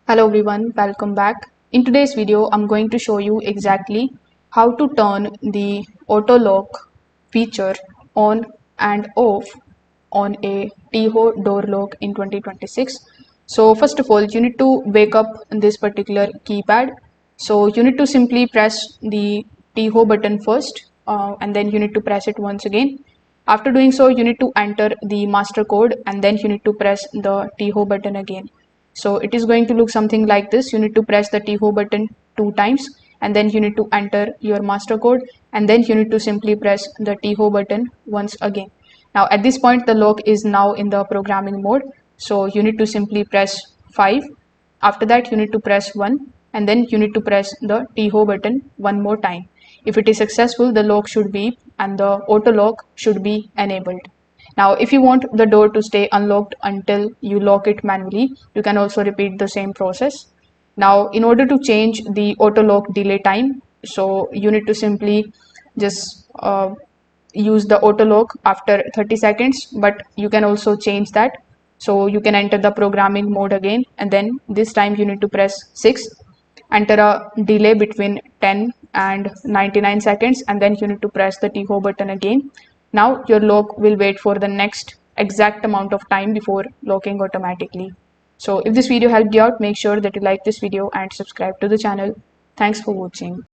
Hello everyone, welcome back. In today's video, I'm going to show you exactly how to turn the auto lock feature on and off on a TEEHO door lock in 2026. So first of all, you need to wake up this particular keypad. So you need to simply press the TEEHO button first, and then you need to press it once again. After doing so, you need to enter the master code and then you need to press the TEEHO button again. So it is going to look something like this. You need to press the TEEHO button 2 times and then you need to enter your master code and then you need to simply press the TEEHO button once again. Now at this point the lock is now in the programming mode. So you need to simply press 5. After that you need to press 1 and then you need to press the TEEHO button one more time. If it is successful, the lock should beep and the auto lock should be enabled. Now, if you want the door to stay unlocked until you lock it manually, you can also repeat the same process. Now, in order to change the auto lock delay time, so you need to simply just use the auto lock after 30 seconds, but you can also change that. So you can enter the programming mode again, and then this time you need to press 6, enter a delay between 10 and 99 seconds, and then you need to press the TEEHO button again. Now your lock will wait for the next exact amount of time before locking automatically. So if this video helped you out, make sure that you like this video and subscribe to the channel. Thanks for watching.